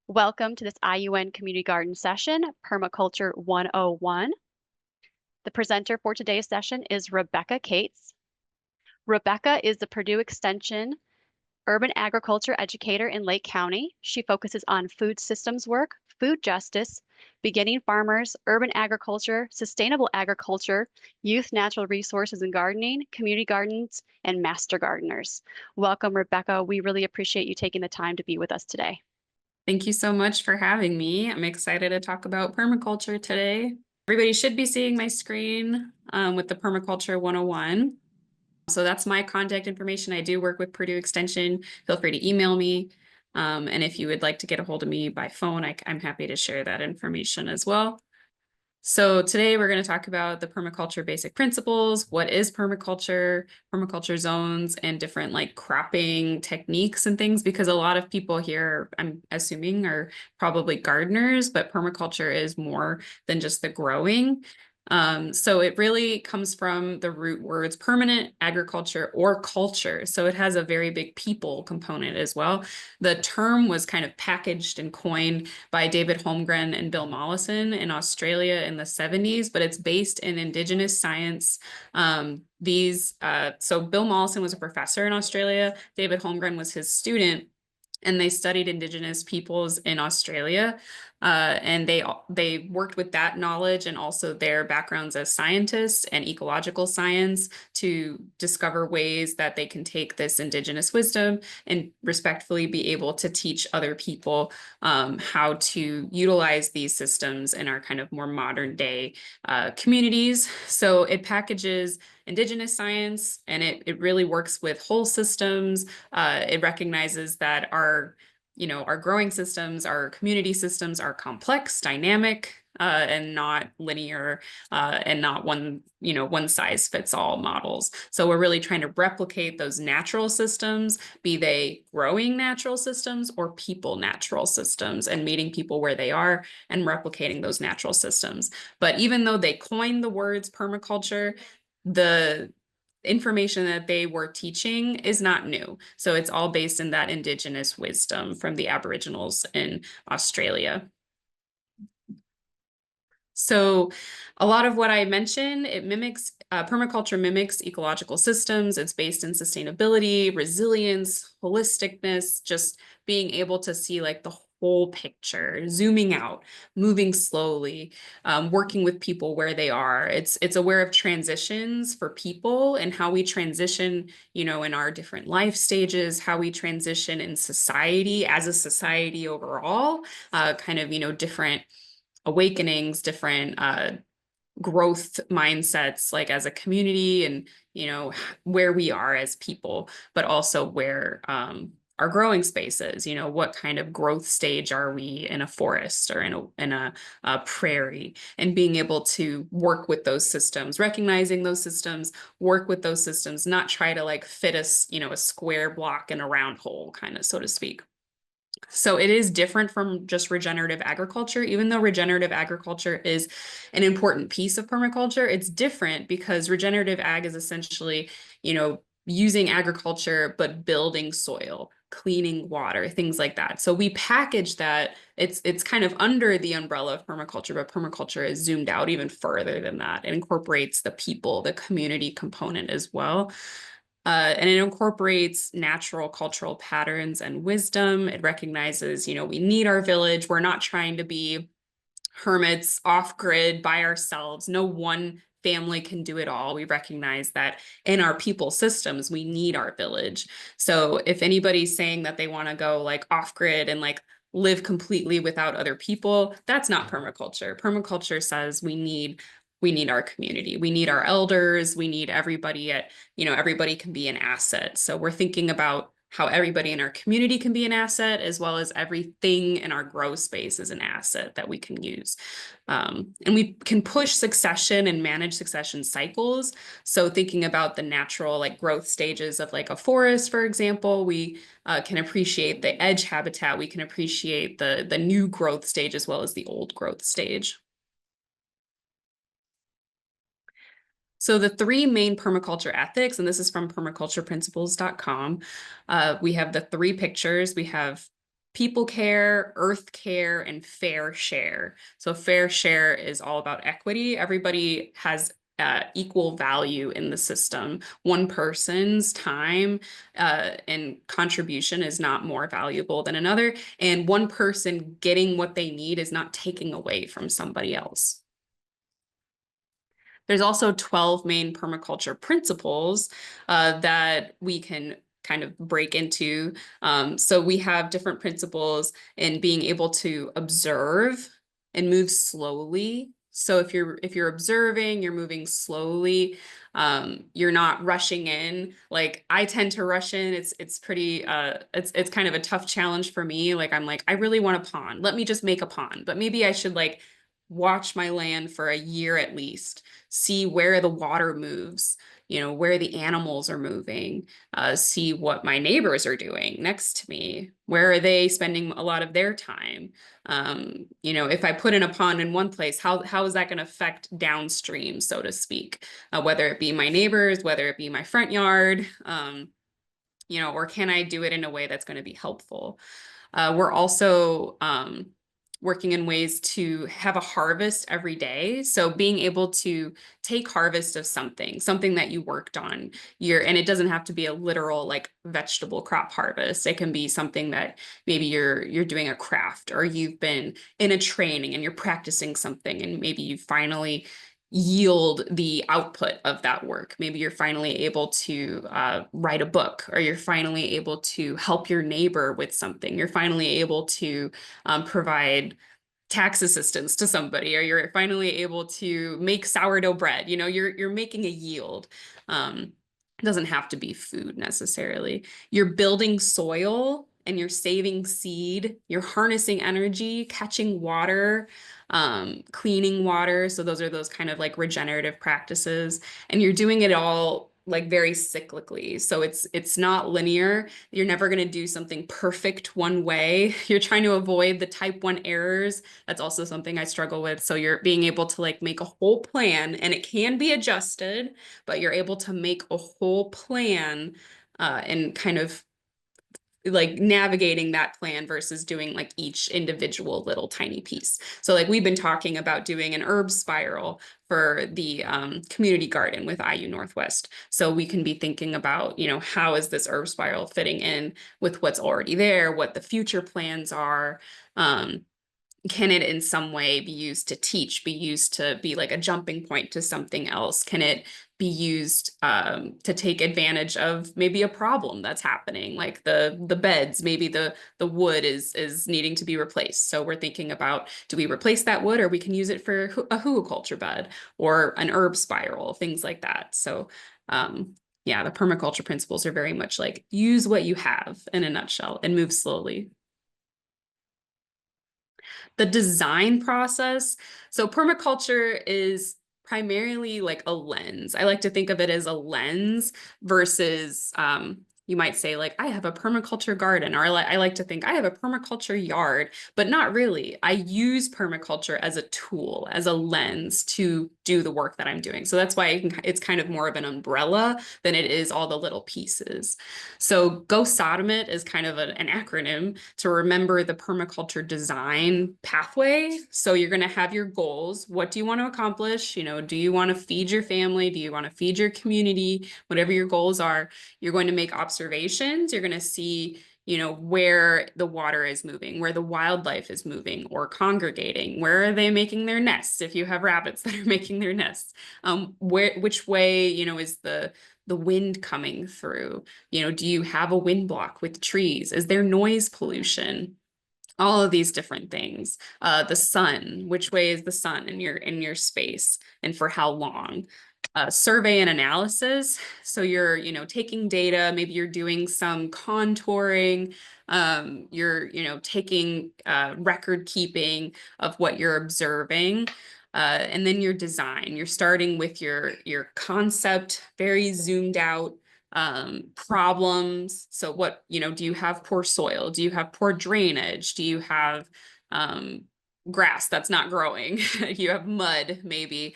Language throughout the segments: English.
Welcome to this IUN Community Garden session, Permaculture 101. The presenter for today's session is Rebecca Koetz. Rebecca is the Purdue Extension urban agriculture educator in Lake County. She focuses on food systems work, food justice, beginning farmers, urban agriculture, sustainable agriculture, youth natural resources and gardening, community gardens, and master gardeners. Welcome, Rebecca. We really appreciate you taking the time to be with us today. Thank you so much for having me. I'm excited to talk about permaculture today. Everybody should be seeing my screen with the Permaculture 101. So that's my contact information. I do work with Purdue Extension. Feel free to email me. And if you would like to get a hold of me by phone, I'm happy to share that information as well. So today we're going to talk about the permaculture basic principles, what is permaculture, permaculture zones, and different like cropping techniques and things, because a lot of people here, I'm assuming, are probably gardeners, but permaculture is more than just the growing. So it really comes from the root words permanent, agriculture, or culture. So it has a very big people component as well. The term was kind of packaged and coined by David Holmgren and Bill Mollison in Australia in the 70s, but it's based in Indigenous science. So Bill Mollison was a professor in Australia. David Holmgren was his student, and they studied Indigenous peoples in Australia. And they worked with that knowledge and also their backgrounds as scientists and ecological science to discover ways that they can take this Indigenous wisdom and respectfully be able to teach other people how to utilize these systems in our kind of more modern day communities. So it packages Indigenous science, and it really works with whole systems. It recognizes that our growing systems, our community systems are complex, dynamic, and not linear, and not one size fits all models. So we're really trying to replicate those natural systems, be they growing natural systems or people natural systems, and meeting people where they are and replicating those natural systems. But even though they coined the words permaculture, the information that they were teaching is not new. So it's all based in that Indigenous wisdom from the Aboriginals in Australia. So a lot of what I mentioned, permaculture mimics ecological systems. It's based in sustainability, resilience, holisticness, just being able to see like the whole picture, zooming out, moving slowly, working with people where they are. It's aware of transitions for people and how we transition, in our different life stages, how we transition in society as a society overall, kind of, different awakenings, different growth mindsets, like as a community and, where we are as people, but also where our growing spaces, what kind of growth stage are we in a forest or in a prairie, and being able to work with those systems, recognizing those systems, work with those systems, not try to like fit a square block in a round hole, kind of, so to speak. So it is different from just regenerative agriculture. Even though regenerative agriculture is an important piece of permaculture, it's different because regenerative ag is essentially, using agriculture, but building soil, cleaning water, things like that. So we package that. It's kind of under the umbrella of permaculture, but permaculture is zoomed out even further than that. It incorporates the people, the community component as well. And it incorporates natural cultural patterns and wisdom. It recognizes, we need our village. We're not trying to be hermits off grid by ourselves. No one family can do it all. We recognize that in our people systems, we need our village. So if anybody's saying that they want to go like off grid and like live completely without other people, that's not permaculture. Permaculture says we need our community. We need our elders. We need everybody everybody can be an asset. So we're thinking about how everybody in our community can be an asset, as well as everything in our grow space is an asset that we can use. And we can push succession and manage succession cycles. So thinking about the natural like growth stages of like a forest, for example, we can appreciate the edge habitat. We can appreciate the new growth stage as well as the old growth stage. So the three main permaculture ethics, and this is from permacultureprinciples.com, we have the three pictures. We have people care, earth care, and fair share. So fair share is all about equity. Everybody has equal value in the system. One person's time and contribution is not more valuable than another, and one person getting what they need is not taking away from somebody else. There's also 12 main permaculture principles that we can kind of break into. So we have different principles in being able to observe and move slowly. So if you're observing, you're moving slowly, you're not rushing in. Like I tend to rush in. It's pretty it's kind of a tough challenge for me. Like I'm like, I really want a pond. Let me just make a pond. But maybe I should like watch my land for a year at least, see where the water moves, you know, where the animals are moving, see what my neighbors are doing next to me, where are they spending a lot of their time. You know, if I put in a pond in one place, how is that going to affect downstream, so to speak, whether it be my neighbors, whether it be my front yard, you know, or can I do it in a way that's going to be helpful? We're also working in ways to have a harvest every day. So being able to take harvest of something that you worked on, and it doesn't have to be a literal like vegetable crop harvest. It can be something that maybe you're doing a craft, or you've been in a training and you're practicing something, and maybe you finally yield the output of that work. Maybe you're finally able to write a book, or you're finally able to help your neighbor with something. You're finally able to provide tax assistance to somebody, or you're finally able to make sourdough bread. You know, you're making a yield. It doesn't have to be food necessarily. You're building soil and you're saving seed. You're harnessing energy, catching water, cleaning water. So those are those kind of like regenerative practices, and you're doing it all like very cyclically. So it's not linear. You're never going to do something perfect one way. You're trying to avoid the type 1 errors. That's also something I struggle with. So you're being able to like make a whole plan, and it can be adjusted, but you're able to make a whole plan and kind of like navigating that plan versus doing like each individual little tiny piece. So like we've been talking about doing an herb spiral for the community garden with IU Northwest. So we can be thinking about, you know, how is this herb spiral fitting in with what's already there, what the future plans are. Can it in some way be used to teach, be used to be like a jumping point to something else? Can it be used to take advantage of maybe a problem that's happening, like the beds, maybe the wood is needing to be replaced. So we're thinking about, do we replace that wood, or we can use it for a hugelkultur bed or an herb spiral, things like that. So yeah, the permaculture principles are very much like use what you have in a nutshell and move slowly. The design process. So permaculture is primarily like a lens. I like to think of it as a lens versus you might say like, I have a permaculture garden, or I like to think I have a permaculture yard, but not really. I use permaculture as a tool, as a lens to do the work that I'm doing. So that's why it's kind of more of an umbrella than it is all the little pieces. So Go Sodomit is kind of an acronym to remember the permaculture design pathway. So you're going to have your goals. What do you want to accomplish? You know, do you want to feed your family? Do you want to feed your community? Whatever your goals are, you're going to make observations. You're going to see, you know, where the water is moving, where the wildlife is moving or congregating, where are they making their nests? If you have rabbits that are making their nests, which way, you know, is the wind coming through? You know, do you have a wind block with trees? Is there noise pollution? All of these different things. The sun, which way is the sun in your space, and for how long? Survey and analysis. So you're, you know, taking data, maybe you're doing some contouring, you're, you know, taking record keeping of what you're observing. And then your design. You're starting with your concept, very zoomed out problems. So what, you know, do you have poor soil? Do you have poor drainage? Do you have grass that's not growing? You have mud, maybe.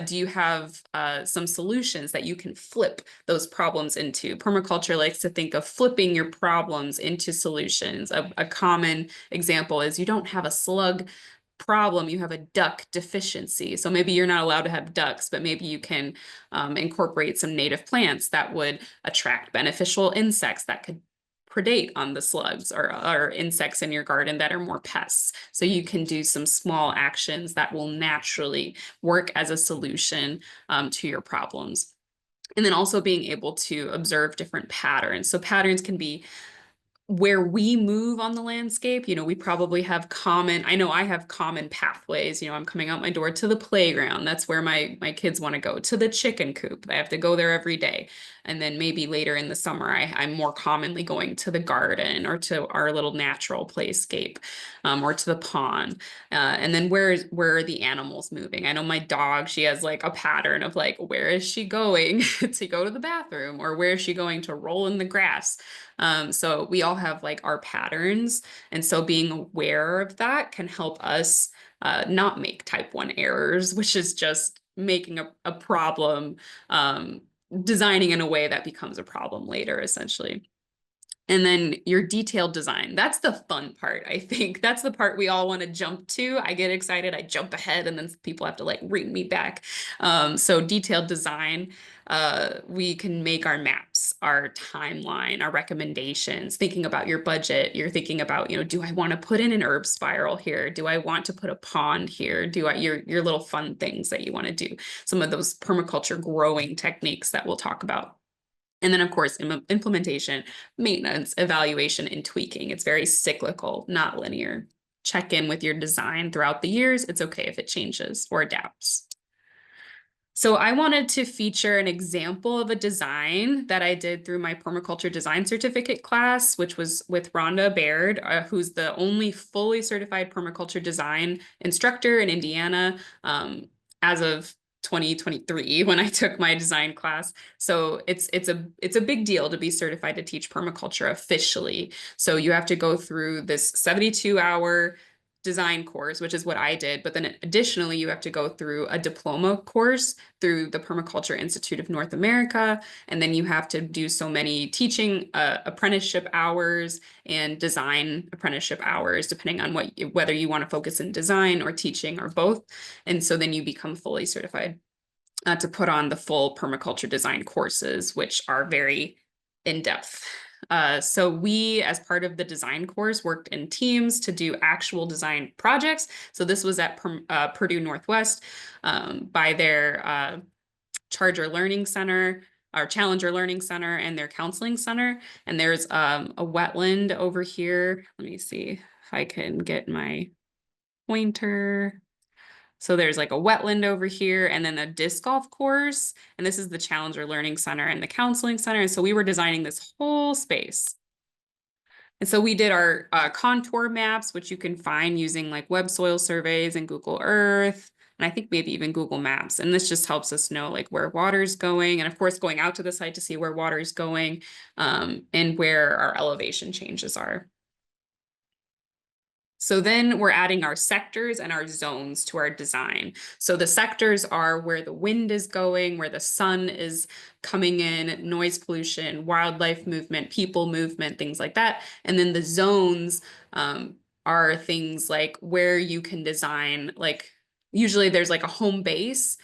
Do you have some solutions that you can flip those problems into? Permaculture likes to think of flipping your problems into solutions. A common example is you don't have a slug problem, you have a duck deficiency. So maybe you're not allowed to have ducks, but maybe you can incorporate some native plants that would attract beneficial insects that could predate on the slugs or insects in your garden that are more pests. So you can do some small actions that will naturally work as a solution to your problems. And then also being able to observe different patterns. So patterns can be where we move on the landscape. We probably have I know I have common pathways. I'm coming out my door to the playground. That's where my kids want to go. To the chicken coop. I have to go there every day. And then maybe later in the summer, I'm more commonly going to the garden or to our little natural playscape, or to the pond. And then where are the animals moving? I know my dog, she has like a pattern of like, where is she going to go to the bathroom, or where is she going to roll in the grass? So we all have like our patterns. And so being aware of that can help us not make type 1 errors, which is just making a problem, designing in a way that becomes a problem later, essentially. And then your detailed design. That's the fun part, I think. That's the part we all want to jump to. I get excited, I jump ahead, and then people have to like ring me back. So detailed design, we can make our maps, our timeline, our recommendations, thinking about your budget. You're thinking about, do I want to put in an herb spiral here? Do I want to put a pond here? Your little fun things that you want to do. Some of those permaculture growing techniques that we'll talk about. And then, of course, implementation, maintenance, evaluation, and tweaking. It's very cyclical, not linear. Check in with your design throughout the years. It's okay if it changes or adapts. So I wanted to feature an example of a design that I did through my permaculture design certificate class, which was with Rhonda Baird, who's the only fully certified permaculture design instructor in Indiana, as of 2023 when I took my design class. So it's a big deal to be certified to teach permaculture officially. So you have to go through this 72-hour design course, which is what I did. But then additionally, you have to go through a diploma course through the Permaculture Institute of North America. And then you have to do so many teaching apprenticeship hours and design apprenticeship hours, depending on whether you want to focus in design or teaching or both. And so then you become fully certified to put on the full permaculture design courses, which are very in-depth. So we, as part of the design course, worked in teams to do actual design projects. So this was at Purdue Northwest by their Challenger Learning Center and their counseling center. And there's a wetland over here. Let me see if I can get my pointer. So there's like a wetland over here and then a disc golf course. And this is the Challenger Learning Center and the Counseling Center. And so we were designing this whole space. And so we did our contour maps, which you can find using like web soil surveys and Google Earth. And I think maybe even Google Maps. And this just helps us know like where water's going. And of course, going out to the site to see where water's going, and where our elevation changes are. So then we're adding our sectors and our zones to our design. So the sectors are where the wind is going, where the sun is coming in, noise pollution, wildlife movement, people movement, things like that. And then the zones are things like where you can design, like usually there's like a home base.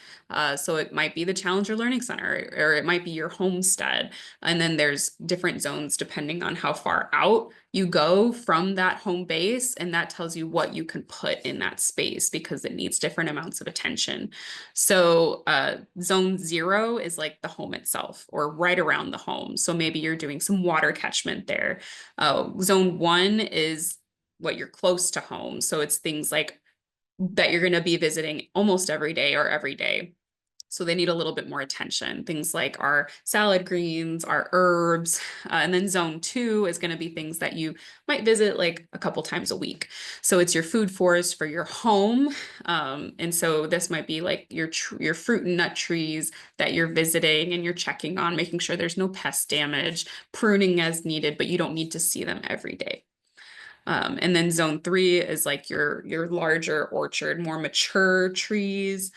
So it might be the Challenger Learning Center, or it might be your homestead. And then there's different zones depending on how far out you go from that home base. And that tells you what you can put in that space because it needs different amounts of attention. So zone 0 is like the home itself or right around the home. So maybe you're doing some water catchment there. Zone 1 is what you're close to home. So it's things like that you're going to be visiting almost every day or every day. So they need a little bit more attention. Things like our salad greens, our herbs. And then zone 2 is going to be things that you might visit like a couple times a week. So it's your food forest for your home. And so this might be like your fruit and nut trees that you're visiting and you're checking on, making sure there's no pest damage, pruning as needed, but you don't need to see them every day. And then zone 3 is like your larger orchard, more mature trees,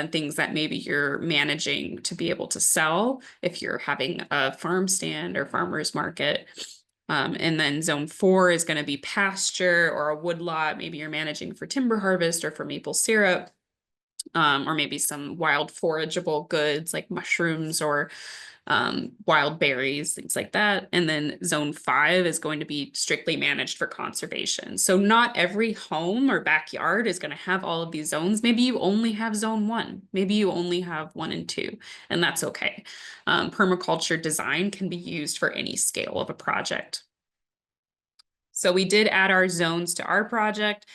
things that maybe you're managing to be able to sell if you're having a farm stand or farmer's market. And then zone 4 is going to be pasture or a woodlot. Maybe you're managing for timber harvest or for maple syrup, or maybe some wild forageable goods like mushrooms or wild berries, things like that. And then zone 5 is going to be strictly managed for conservation. So not every home or backyard is going to have all of these zones. Maybe you only have zone 1. Maybe you only have 1 and 2, and that's okay. Permaculture design can be used for any scale of a project. So we did add our zones to our project.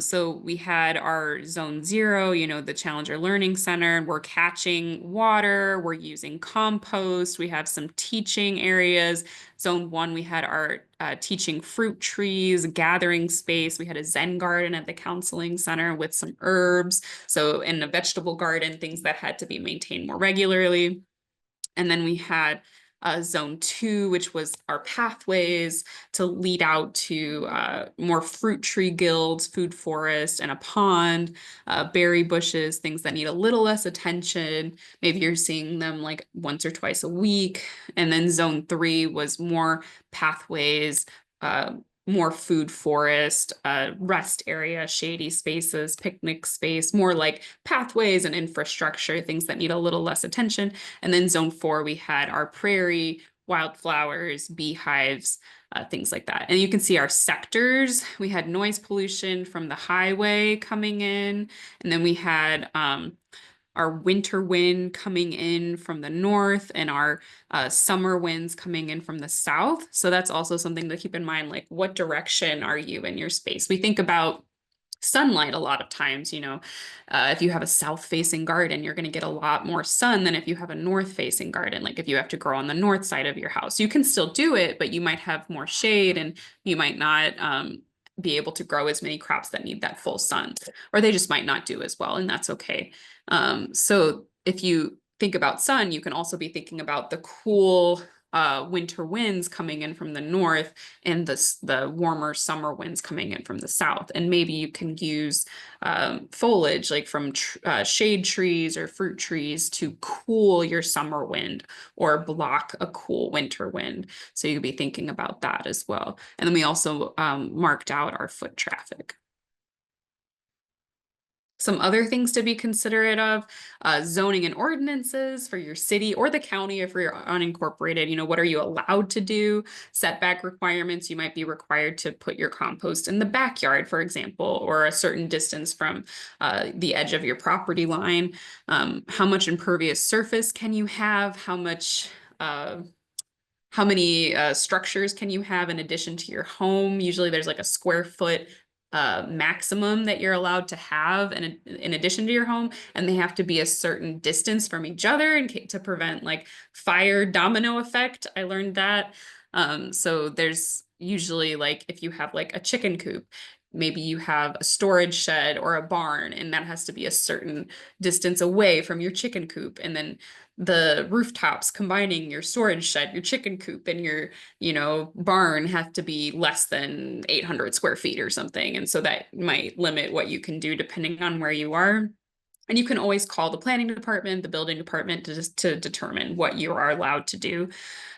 So we had our zone 0, the Challenger Learning Center. We're catching water, we're using compost, we have some teaching areas. Zone 1, we had our teaching fruit trees, gathering space. We had a Zen garden at the counseling center with some herbs. So in a vegetable garden, things that had to be maintained more regularly. And then we had zone 2, which was our pathways to lead out to more fruit tree guilds, food forest, and a pond, berry bushes, things that need a little less attention. Maybe you're seeing them like once or twice a week. And then zone 3 was more pathways, more food forest, rest area, shady spaces, picnic space, more like pathways and infrastructure, things that need a little less attention. And then zone 4, we had our prairie, wildflowers, beehives, things like that. And you can see our sectors. We had noise pollution from the highway coming in. And then we had our winter wind coming in from the north and our summer winds coming in from the south. So that's also something to keep in mind, like what direction are you in your space? We think about sunlight a lot of times, if you have a south facing garden, you're going to get a lot more sun than if you have a north facing garden. Like if you have to grow on the north side of your house, you can still do it, but you might have more shade and you might not be able to grow as many crops that need that full sun, or they just might not do as well, and that's okay. So if you think about sun, you can also be thinking about the cool winter winds coming in from the north and the warmer summer winds coming in from the south. And maybe you can use foliage like from shade trees or fruit trees to cool your summer wind or block a cool winter wind. So you'll be thinking about that as well. And then we also marked out our foot traffic. Some other things to be considerate of, zoning and ordinances for your city or the county if you're unincorporated. What are you allowed to do? Setback requirements. You might be required to put your compost in the backyard, for example, or a certain distance from the edge of your property line. How much impervious surface can you have? How many structures can you have in addition to your home? Usually there's like a square foot maximum that you're allowed to have in addition to your home, and they have to be a certain distance from each other to prevent like fire domino effect. I learned that. So there's usually like if you have like a chicken coop, maybe you have a storage shed or a barn, and that has to be a certain distance away from your chicken coop. And then the rooftops combining your storage shed, your chicken coop, and your, barn have to be less than 800 square feet or something. And so that might limit what you can do depending on where you are. And you can always call the planning department, the building department to determine what you are allowed to do.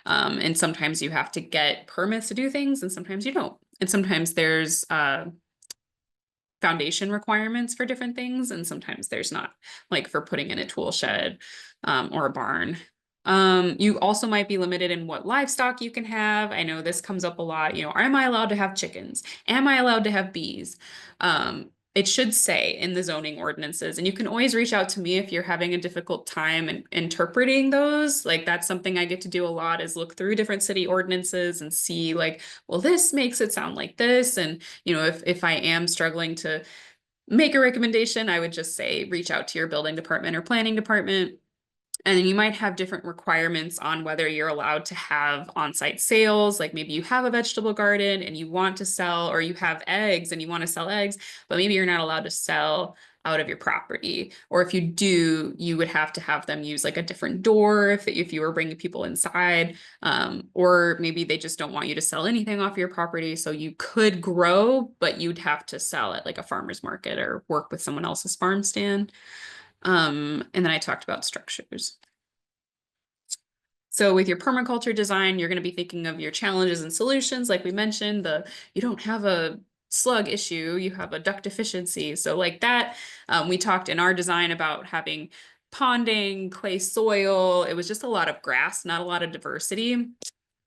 And sometimes you have to get permits to do things, and sometimes you don't. And sometimes there's foundation requirements for different things, and sometimes there's not, like for putting in a tool shed or a barn. You also might be limited in what livestock you can have. I know this comes up a lot. Am I allowed to have chickens? Am I allowed to have bees? It should say in the zoning ordinances, and you can always reach out to me if you're having a difficult time interpreting those. Like that's something I get to do a lot, is look through different city ordinances and see like, well, this makes it sound like this. And, if I am struggling to make a recommendation, I would just say, reach out to your building department or planning department. And then you might have different requirements on whether you're allowed to have on-site sales, like maybe you have a vegetable garden and you want to sell, or you have eggs and you want to sell eggs, but maybe you're not allowed to sell out of your property. Or if you do, you would have to have them use like a different door if you were bringing people inside. Or maybe they just don't want you to sell anything off your property. So you could grow, but you'd have to sell at like a farmer's market or work with someone else's farm stand. And then I talked about structures. So with your permaculture design, you're going to be thinking of your challenges and solutions. Like we mentioned, you don't have a slug issue, you have a duct deficiency. So like that, we talked in our design about having ponding, clay soil. It was just a lot of grass, not a lot of diversity.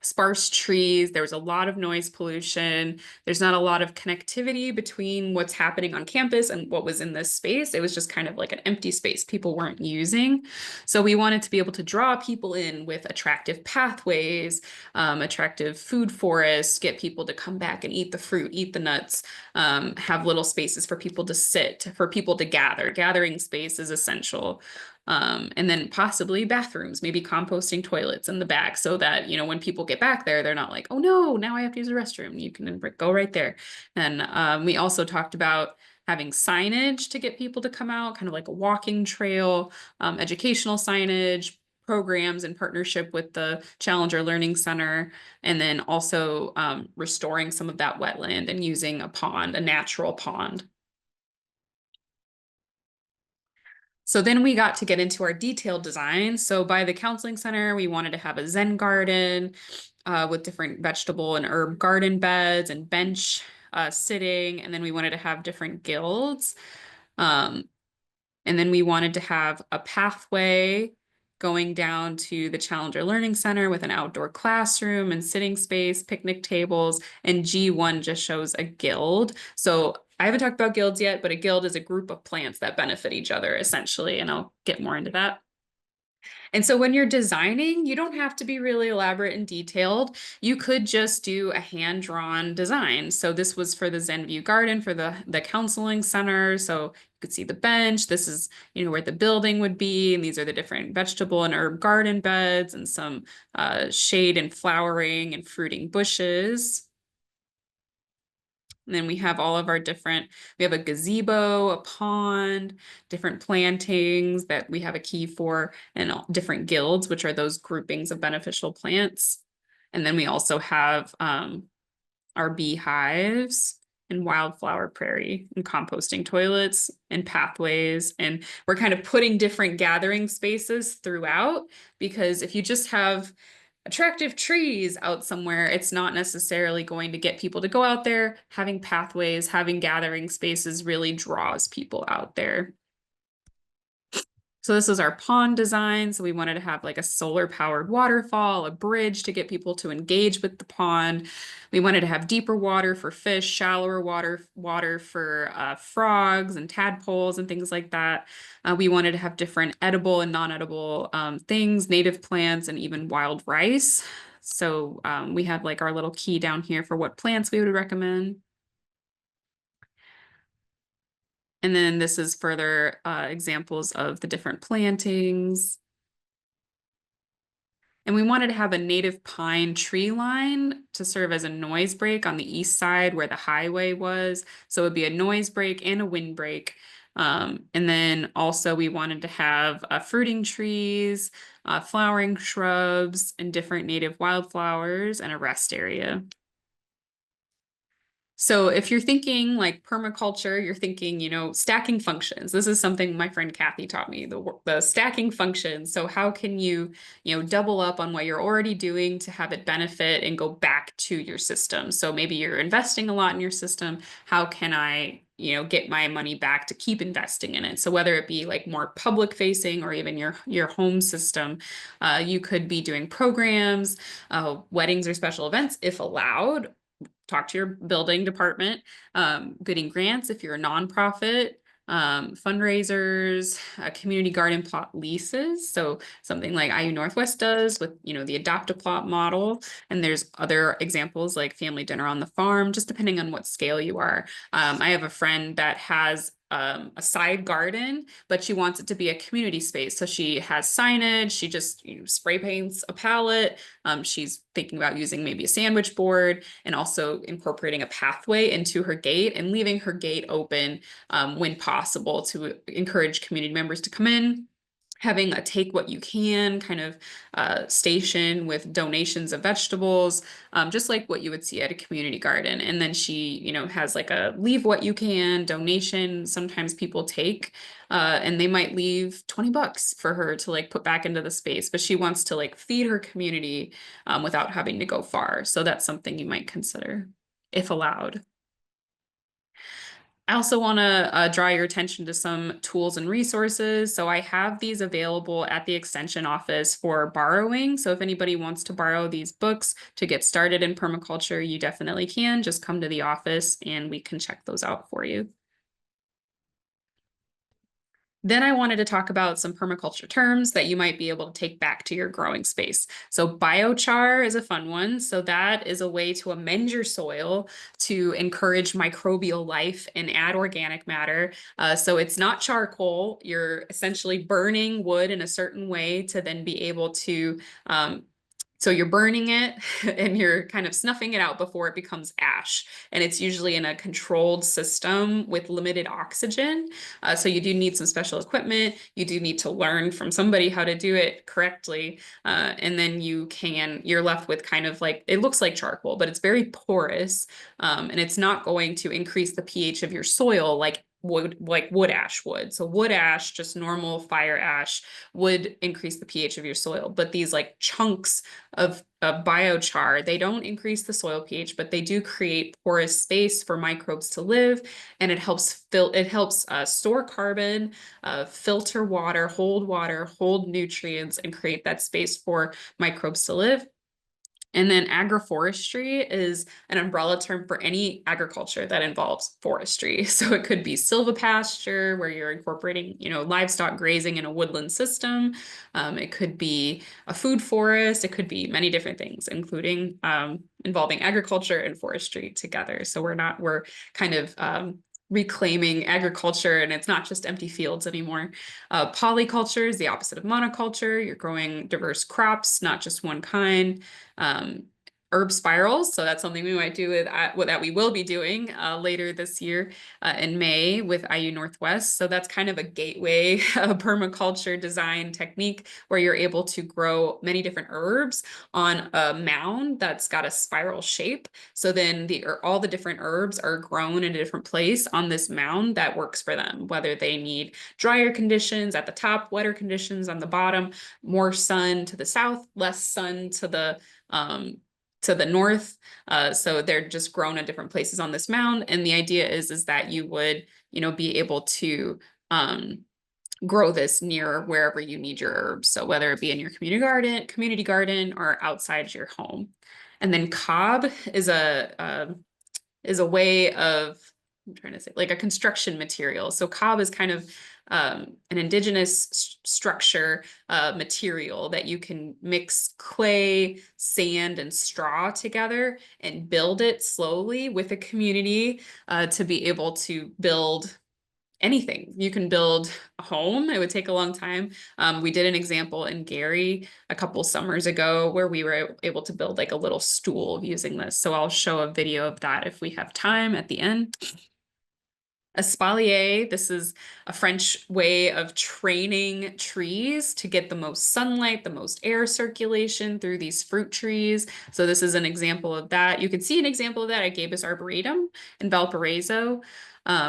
Sparse trees, there was a lot of noise pollution. There's not a lot of connectivity between what's happening on campus and what was in this space. It was just kind of like an empty space people weren't using. So we wanted to be able to draw people in with attractive pathways, attractive food forests, get people to come back and eat the fruit, eat the nuts, have little spaces for people to sit, for people to gather. Gathering space is essential. And then possibly bathrooms, maybe composting toilets in the back so that, when people get back there, they're not like, oh no, now I have to use the restroom. You can go right there. And we also talked about having signage to get people to come out, kind of like a walking trail, educational signage, programs in partnership with the Challenger Learning Center, and then also restoring some of that wetland and using a pond, a natural pond. So then we got to get into our detailed design. So by the counseling center, we wanted to have a Zen garden with different vegetable and herb garden beds and bench sitting. And then we wanted to have different guilds. And then we wanted to have a pathway going down to the Challenger Learning Center with an outdoor classroom and sitting space, picnic tables, and G1 just shows a guild. So I haven't talked about guilds yet, but a guild is a group of plants that benefit each other essentially, and I'll get more into that. And so when you're designing, you don't have to be really elaborate and detailed. You could just do a hand-drawn design. So this was for the Zen View Garden for the counseling center. So you could see the bench. This is, where the building would be. And these are the different vegetable and herb garden beds and some shade and flowering and fruiting bushes. And then we have all of our we have a gazebo, a pond, different plantings that we have a key for, and different guilds, which are those groupings of beneficial plants. And then we also have our beehives and wildflower prairie and composting toilets and pathways. And we're kind of putting different gathering spaces throughout, because if you just have attractive trees out somewhere, it's not necessarily going to get people to go out there. Having pathways, having gathering spaces really draws people out there. So this is our pond design. So we wanted to have like a solar powered waterfall, a bridge to get people to engage with the pond. We wanted to have deeper water for fish, shallower water for frogs and tadpoles and things like that. We wanted to have different edible and non-edible things, native plants, and even wild rice. So we have like our little key down here for what plants we would recommend. And then this is further examples of the different plantings. And we wanted to have a native pine tree line to serve as a noise break on the east side where the highway was. So it would be a noise break and a wind break. And then also we wanted to have fruiting trees, flowering shrubs, and different native wildflowers, and a rest area. So if you're thinking like permaculture, you're thinking, stacking functions. This is something my friend Kathy taught me, the stacking functions. So how can you, double up on what you're already doing to have it benefit and go back to your system? So maybe you're investing a lot in your system. How can I, get my money back to keep investing in it? So whether it be like more public facing or even your home system, you could be doing programs, weddings or special events if allowed. Talk to your building department, getting grants if you're a nonprofit, fundraisers, community garden plot leases. So something like IU Northwest does with, the adopt a plot model. And there's other examples like family dinner on the farm, just depending on what scale you are. I have a friend that has a side garden, but she wants it to be a community space. So she has signage, she just spray paints a palette. She's thinking about using maybe a sandwich board and also incorporating a pathway into her gate and leaving her gate open when possible to encourage community members to come in. Having a take what you can kind of station with donations of vegetables, just like what you would see at a community garden. And then she, has like a leave what you can donation. Sometimes people take and they might leave $20 for her to like put back into the space, but she wants to like feed her community without having to go far. So that's something you might consider if allowed. I also want to draw your attention to some tools and resources. So I have these available at the Extension office for borrowing. So if anybody wants to borrow these books to get started in permaculture, you definitely can. Just come to the office and we can check those out for you. Then I wanted to talk about some permaculture terms that you might be able to take back to your growing space. So biochar is a fun one. So that is a way to amend your soil to encourage microbial life and add organic matter. So it's not charcoal. You're essentially burning wood in a certain way to then be able to so you're burning it and you're kind of snuffing it out before it becomes ash. And it's usually in a controlled system with limited oxygen. So you do need some special equipment. You do need to learn from somebody how to do it correctly. And then you're left with kind of like, it looks like charcoal, but it's very porous. And it's not going to increase the pH of your soil like wood ash would. So wood ash, just normal fire ash, would increase the pH of your soil. But these like chunks of biochar, they don't increase the soil pH, but they do create porous space for microbes to live, and it helps store carbon, filter water, hold nutrients, and create that space for microbes to live. And then agroforestry is an umbrella term for any agriculture that involves forestry. So it could be silvopasture, where you're incorporating, livestock grazing in a woodland system. It could be a food forest. It could be many different things, including involving agriculture and forestry together. So we're kind of reclaiming agriculture, and it's not just empty fields anymore. Polyculture is the opposite of monoculture. You're growing diverse crops, not just one kind. Herb spirals. So that's something we might do that we will be doing later this year in May with IU Northwest. So that's kind of a gateway permaculture design technique where you're able to grow many different herbs on a mound that's got a spiral shape. So then all the different herbs are grown in a different place on this mound that works for them, whether they need drier conditions at the top, wetter conditions on the bottom, more sun to the south, less sun to the north. So they're just grown in different places on this mound. And the idea is that you would, be able to grow this near wherever you need your herbs. So whether it be in your community garden or outside your home. And then cob is a way of, I'm trying to say, like a construction material. So cob is kind of an indigenous structure material that you can mix clay, sand, and straw together and build it slowly with a community to be able to build anything. You can build a home. It would take a long time. We did an example in Gary a couple summers ago where we were able to build like a little stool using this. So I'll show a video of that if we have time at the end. Espalier, this is a French way of training trees to get the most sunlight, the most air circulation through these fruit trees. So this is an example of that. You can see an example of that at Gabus Arboretum in Valparaiso.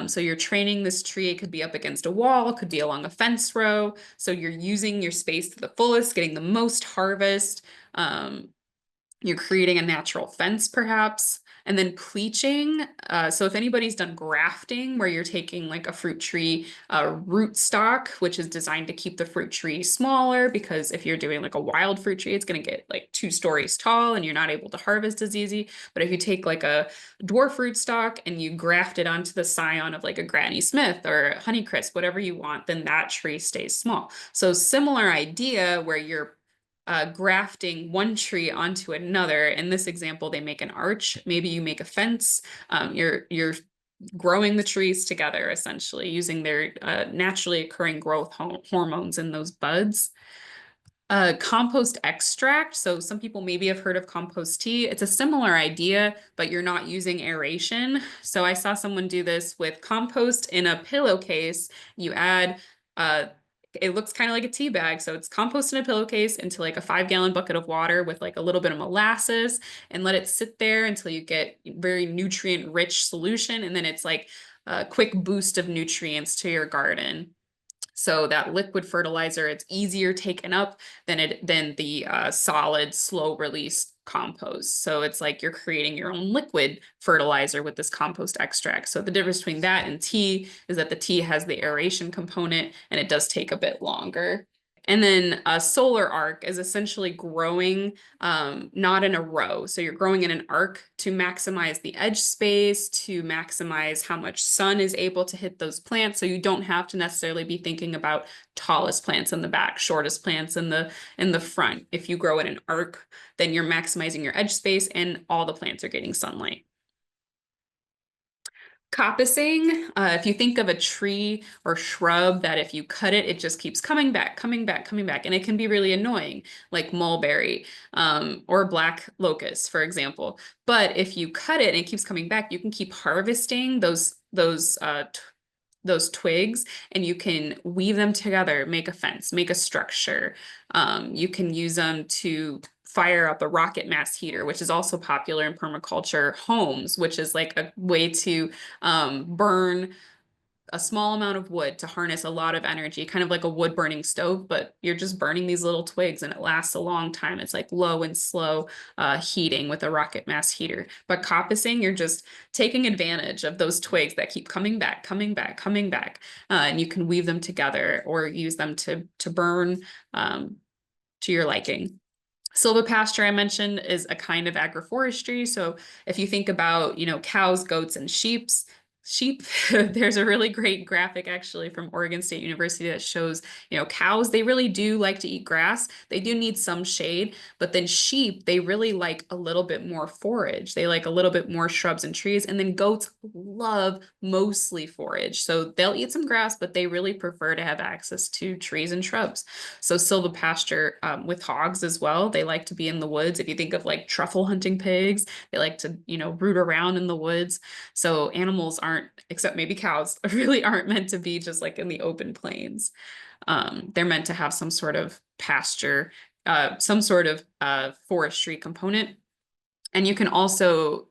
So you're training this tree. It could be up against a wall, could be along a fence row. So you're using your space to the fullest, getting the most harvest. You're creating a natural fence, perhaps. And then pleaching. So if anybody's done grafting, where you're taking like a fruit tree root stock, which is designed to keep the fruit tree smaller, because if you're doing like a wild fruit tree, it's going to get like 2 stories tall and you're not able to harvest as easy. But if you take like a dwarf root stock and you graft it onto the scion of like a Granny Smith or Honeycrisp, whatever you want, then that tree stays small. So similar idea where you're grafting one tree onto another. In this example, they make an arch. Maybe you make a fence. You're growing the trees together, essentially using their naturally occurring growth hormones in those buds. Compost extract. So some people maybe have heard of compost tea. It's a similar idea, but you're not using aeration. So I saw someone do this with compost in a pillowcase. You add, it looks kind of like a tea bag. So it's compost in a pillowcase into like a 5-gallon bucket of water with like a little bit of molasses, and let it sit there until you get very nutrient rich solution. And then it's like a quick boost of nutrients to your garden. So that liquid fertilizer, it's easier taken up than the solid, slow release compost. So it's like you're creating your own liquid fertilizer with this compost extract. So the difference between that and tea is that the tea has the aeration component, and it does take a bit longer. And then a solar arc is essentially growing not in a row. So you're growing in an arc to maximize the edge space, to maximize how much sun is able to hit those plants. So you don't have to necessarily be thinking about tallest plants in the back, shortest plants in the front. If you grow in an arc, then you're maximizing your edge space and all the plants are getting sunlight. Coppicing, if you think of a tree or shrub that if you cut it, it just keeps coming back, coming back, coming back, and it can be really annoying, like mulberry or black locust, for example. But if you cut it and it keeps coming back, you can keep harvesting those twigs, and you can weave them together, make a fence, make a structure. You can use them to fire up a rocket mass heater, which is also popular in permaculture homes, which is like a way to burn a small amount of wood to harness a lot of energy, kind of like a wood burning stove, but you're just burning these little twigs and it lasts a long time. It's like low and slow heating with a rocket mass heater. But coppicing, you're just taking advantage of those twigs that keep coming back, coming back, coming back, and you can weave them together or use them to burn to your liking. Silvopasture, I mentioned, is a kind of agroforestry. So if you think about, cows, goats, and sheep, there's a really great graphic actually from Oregon State University that shows, cows, they really do like to eat grass. They do need some shade, but then sheep, they really like a little bit more forage. They like a little bit more shrubs and trees. And then goats love mostly forage. So they'll eat some grass, but they really prefer to have access to trees and shrubs. So silvopasture with hogs as well. They like to be in the woods. If you think of like truffle hunting pigs, they like to, root around in the woods. So animals aren't, except maybe cows, really aren't meant to be just like in the open plains. They're meant to have some sort of pasture, some sort of forestry component. And you can also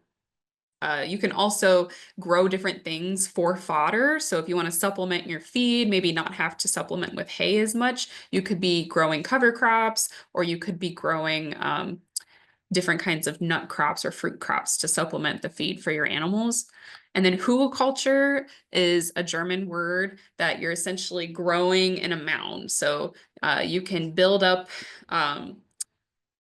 grow different things for fodder. So if you want to supplement your feed, maybe not have to supplement with hay as much, you could be growing cover crops, or you could be growing different kinds of nut crops or fruit crops to supplement the feed for your animals. And then hugelkultur is a German word that you're essentially growing in a mound. So you can build up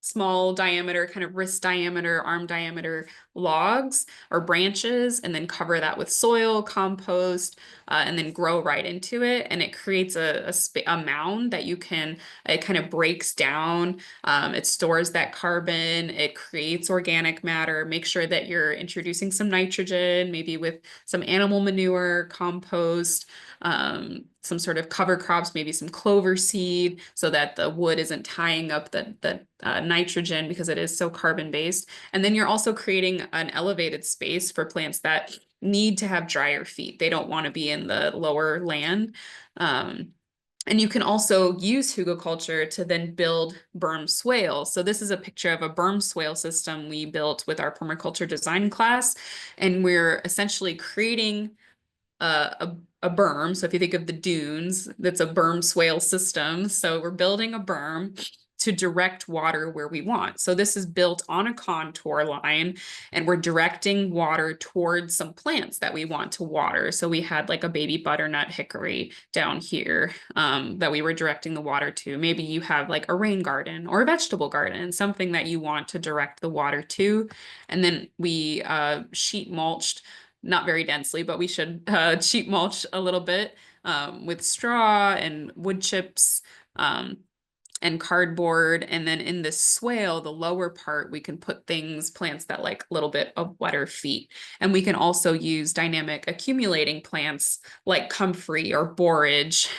small diameter, kind of wrist diameter, arm diameter logs or branches, and then cover that with soil, compost, and then grow right into it. And it creates a mound that it kind of breaks down. It stores that carbon, it creates organic matter. Make sure that you're introducing some nitrogen, maybe with some animal manure, compost, some sort of cover crops, maybe some clover seed, so that the wood isn't tying up the nitrogen because it is so carbon based. And then you're also creating an elevated space for plants that need to have drier feet. They don't want to be in the lower land. And you can also use hugelkultur to then build berm swales. So this is a picture of a berm swale system we built with our permaculture design class. And we're essentially creating a berm. So if you think of the dunes, that's a berm swale system. So we're building a berm to direct water where we want. So this is built on a contour line, and we're directing water towards some plants that we want to water. So we had like a baby butternut hickory down here that we were directing the water to. Maybe you have like a rain garden or a vegetable garden, something that you want to direct the water to. And then we sheet mulched, not very densely, but we should sheet mulch a little bit with straw and wood chips. and cardboard. And then in this swale, the lower part, we can put things, plants that like a little bit of wetter feet. And we can also use dynamic accumulating plants like comfrey or borage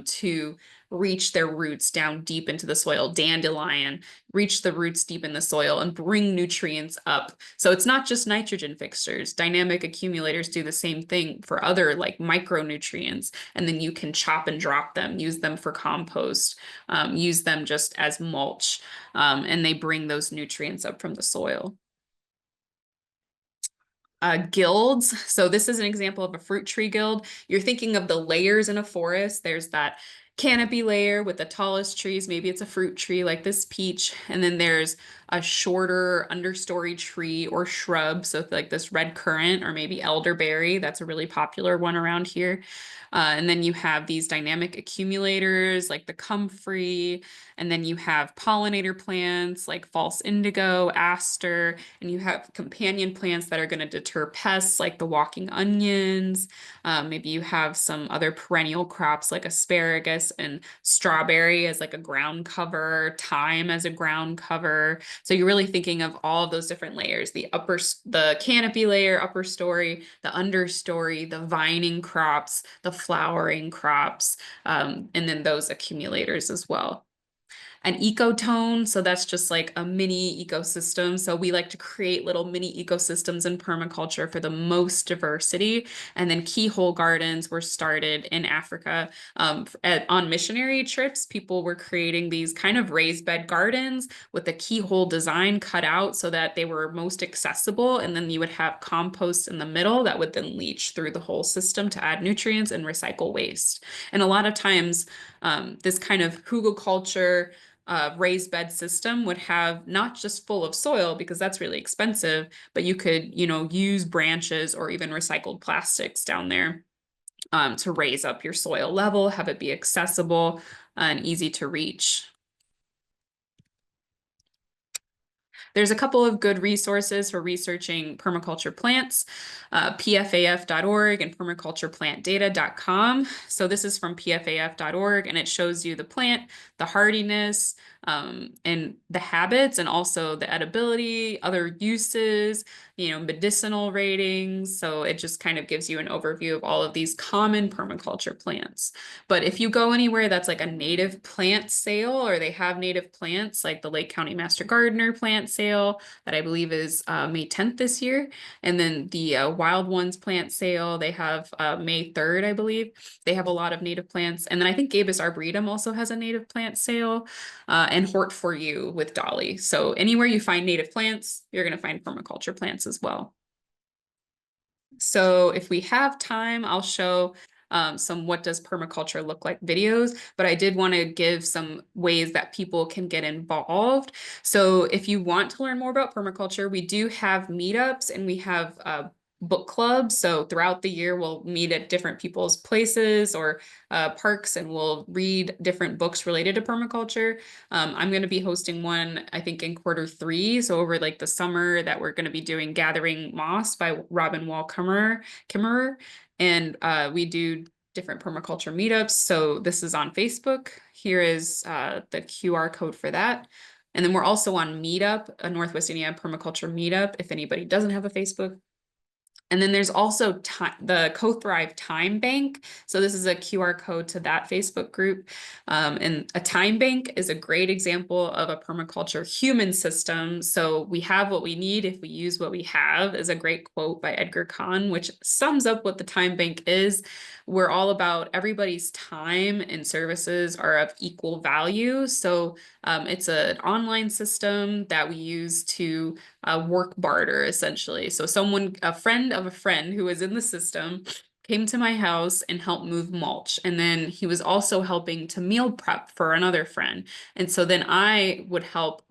to reach their roots down deep into the soil. Dandelion, reach the roots deep in the soil and bring nutrients up. So it's not just nitrogen fixtures. Dynamic accumulators do the same thing for other like micronutrients. And then you can chop and drop them, use them for compost, use them just as mulch, and they bring those nutrients up from the soil. Guilds. So this is an example of a fruit tree guild. You're thinking of the layers in a forest. There's that canopy layer with the tallest trees. Maybe it's a fruit tree like this peach. And then there's a shorter understory tree or shrub. So like this red currant or maybe elderberry. That's a really popular one around here. And then you have these dynamic accumulators like the comfrey. And then you have pollinator plants like false indigo, aster, and you have companion plants that are going to deter pests like the walking onions. Maybe you have some other perennial crops like asparagus and strawberry as like a ground cover, thyme as a ground cover. So you're really thinking of all of those different layers, the canopy layer, upper story, the understory, the vining crops, the flowering crops, and then those accumulators as well. An ecotone, so that's just like a mini ecosystem. So we like to create little mini ecosystems in permaculture for the most diversity. And then keyhole gardens were started in Africa. On missionary trips, people were creating these kind of raised bed gardens with a keyhole design cut out so that they were most accessible. And then you would have compost in the middle that would then leach through the whole system to add nutrients and recycle waste. And a lot of times, this kind of hugelkultur raised bed system would have not just full of soil because that's really expensive, but you could, use branches or even recycled plastics down there to raise up your soil level, have it be accessible and easy to reach. There's a couple of good resources for researching permaculture plants, pfaf.org and permacultureplantdata.com. So this is from pfaf.org and it shows you the plant, the hardiness, and the habits, and also the edibility, other uses, medicinal ratings. So it just kind of gives you an overview of all of these common permaculture plants. But if you go anywhere that's like a native plant sale, or they have native plants, like the Lake County Master Gardener plant sale that I believe is May 10th this year, and then the Wild Ones plant sale, they have May 3rd, I believe. They have a lot of native plants. And then I think Gabus Arboretum also has a native plant sale, and Hort for You with Dolly. So anywhere you find native plants, you're going to find permaculture plants as well. So if we have time, I'll show some what does permaculture look like videos, but I did want to give some ways that people can get involved. So if you want to learn more about permaculture, we do have meetups and we have book clubs. So throughout the year, we'll meet at different people's places or parks, and we'll read different books related to permaculture. I'm going to be hosting one, I think, in Q3. So over like the summer, that we're going to be doing Gathering Moss by Robin Wall Kimmerer. And we do different permaculture meetups. So this is on Facebook. Here is the QR code for that. And then we're also on Meetup, a Northwest Indiana Permaculture Meetup, if anybody doesn't have a Facebook. And then there's also the Co-Thrive Time Bank. So this is a QR code to that Facebook group. And a time bank is a great example of a permaculture human system. So we have what we need if we use what we have, is a great quote by Edgar Kahn, which sums up what the time bank is. We're all about everybody's time and services are of equal value. So it's an online system that we use to work barter, essentially. So a friend of a friend who was in the system came to my house and helped move mulch. And then he was also helping to meal prep for another friend. And so then I would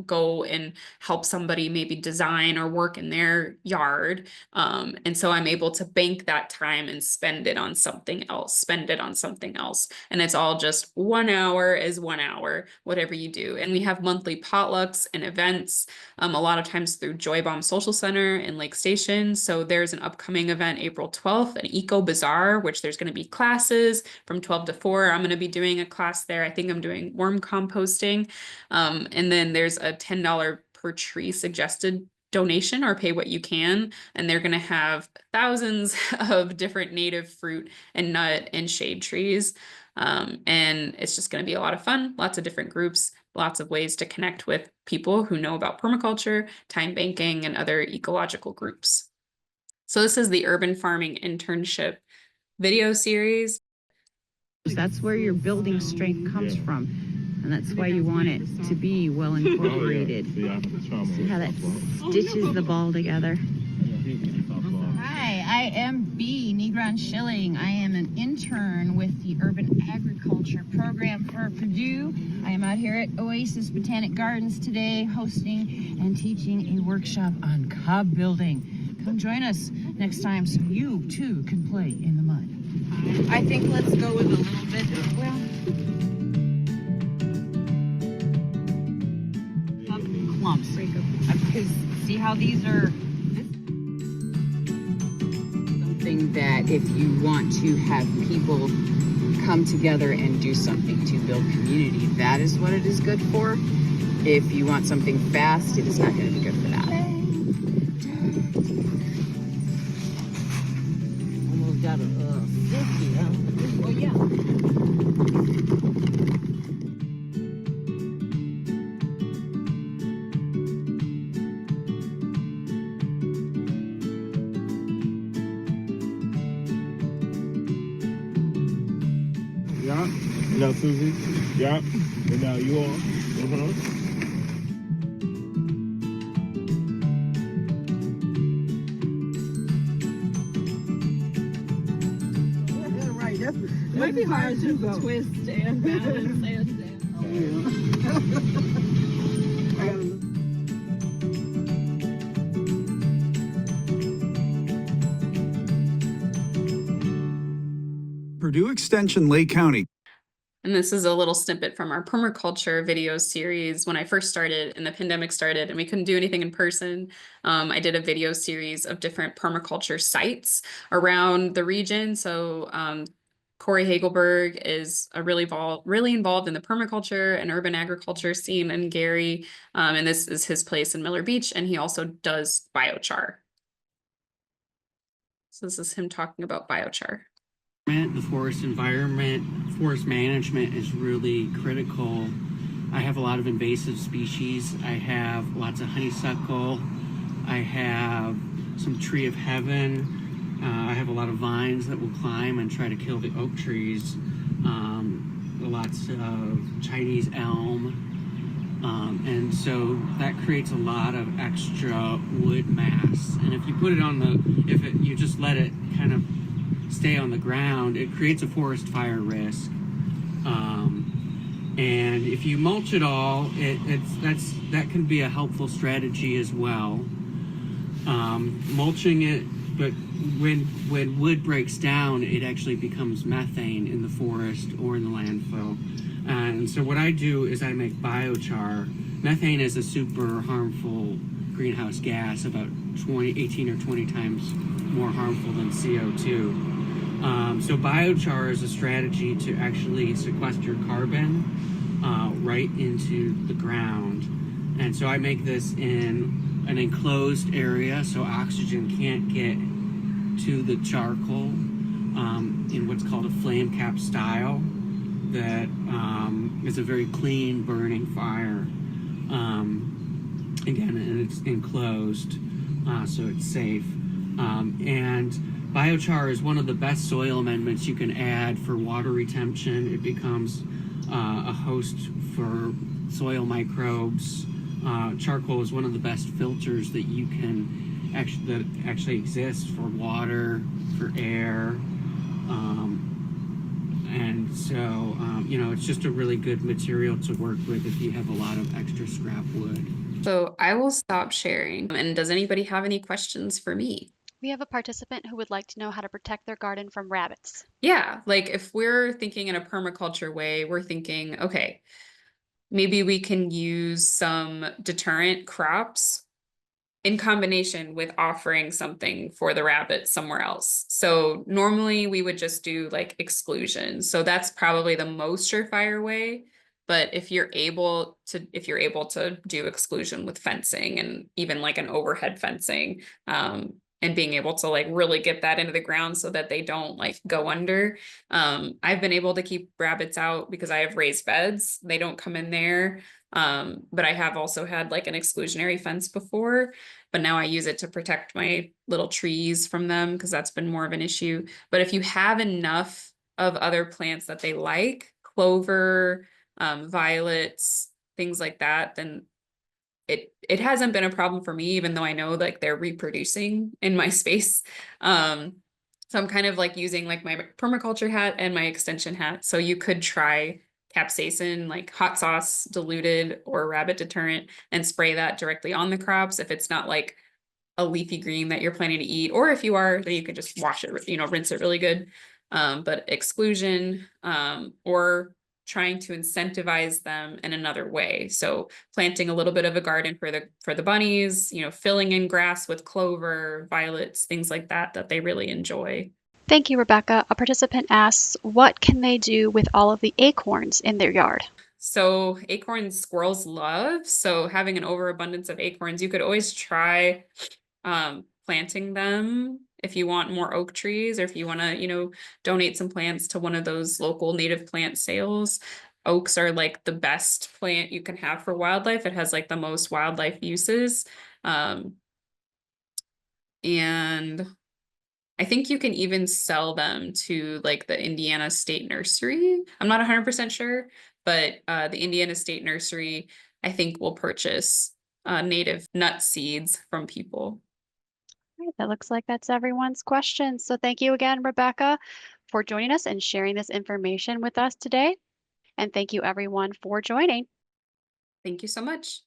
go and help somebody maybe design or work in their yard. And so I'm able to bank that time and spend it on something else. And it's all just 1 hour is 1 hour, whatever you do. And we have monthly potlucks and events, a lot of times through Joy Bomb Social Center in Lake Station. So there's an upcoming event, April 12th, an Eco Bazaar are, which there's going to be classes from 12 to 4. I'm going to be doing a class there. I think I'm doing worm composting. And then there's a $10 per tree suggested donation or pay what you can. And they're going to have thousands of different native fruit and nut and shade trees. And it's just going to be a lot of fun, lots of different groups, lots of ways to connect with people who know about permaculture, time banking, and other ecological groups. So this is the urban farming internship video series. That's where your building strength comes from. And that's why you want it to be well incorporated. See how that stitches the ball together. Hi, I am B. Negron Schilling. I am an intern with the Urban Agriculture program for Purdue. I am out here at Oasis Botanic Gardens today, hosting and teaching a workshop on cob building. Come join us next time so you too can play in the mud. I think let's go with a little bit of, well, clumps. Because see how these are something that if you want to have people come together and do something to build community, that is what it is good for. If you want something fast, it is not going to be good for that. Almost got a 50, huh? Oh yeah. Yeah. Now Susie. Yeah. And now you all. Right. That might be hard to twist and balance and. Purdue Extension, Lake County. And this is a little snippet from our permaculture video series. When I first started and the pandemic started and we couldn't do anything in person, I did a video series of different permaculture sites around the region. So Corey Hagelberg is really involved in the permaculture and urban agriculture scene, and Gary, and this is his place in Miller Beach, and he also does biochar. So this is him talking about biochar. The forest environment, forest management is really critical. I have a lot of invasive species. I have lots of honeysuckle. I have some tree of heaven. I have a lot of vines that will climb and try to kill the oak trees. Lots of Chinese elm. And so that creates a lot of extra wood mass. And if you put it on you just let it kind of stay on the ground, it creates a forest fire risk. And if you mulch it all, that can be a helpful strategy as well. Mulching it, but when wood breaks down, it actually becomes methane in the forest or in the landfill. And so what I do is I make biochar. Methane is a super harmful greenhouse gas, about 18 or 20 times more harmful than CO2. So biochar is a strategy to actually sequester carbon right into the ground. And so I make this in an enclosed area so oxygen can't get to the charcoal in what's called a flame cap style that is a very clean burning fire. Again, and it's enclosed, so it's safe. And biochar is one of the best soil amendments you can add for water retention. It becomes a host for soil microbes. Charcoal is one of the best filters that you can actually exists for water, for air. And so, it's just a really good material to work with if you have a lot of extra scrap wood. So I will stop sharing. And does anybody have any questions for me? We have a participant who would like to know how to protect their garden from rabbits. Yeah, like if we're thinking in a permaculture way, we're thinking, okay, maybe we can use some deterrent crops in combination with offering something for the rabbits somewhere else. So normally we would just do like exclusion. So that's probably the most surefire way. But if you're able to do exclusion with fencing and even like an overhead fencing, and being able to like really get that into the ground so that they don't like go under. I've been able to keep rabbits out because I have raised beds. They don't come in there. But I have also had like an exclusionary fence before, but now I use it to protect my little trees from them because that's been more of an issue. But if you have enough of other plants that they like, clover, violets, things like that, then it hasn't been a problem for me, even though I know like they're reproducing in my space. So I'm kind of like using like my permaculture hat and my extension hat. So you could try capsaicin, like hot sauce diluted or rabbit deterrent, and spray that directly on the crops if it's not like a leafy green that you're planning to eat, or if you are, then you could just wash it, rinse it really good. But exclusion, or trying to incentivize them in another way. So planting a little bit of a garden for the bunnies, filling in grass with clover, violets, things like that they really enjoy. Thank you, Rebecca. A participant asks, what can they do with all of the acorns in their yard? So acorns squirrels love. So having an overabundance of acorns, you could always try planting them if you want more oak trees, or if you want to, donate some plants to one of those local native plant sales. Oaks are like the best plant you can have for wildlife. It has like the most wildlife uses. And I think you can even sell them to like the Indiana State Nursery. I'm not 100% sure, but the Indiana State Nursery, I think, will purchase native nut seeds from people. All right, that looks like that's everyone's questions. So thank you again, Rebecca, for joining us and sharing this information with us today. And thank you everyone for joining. Thank you so much.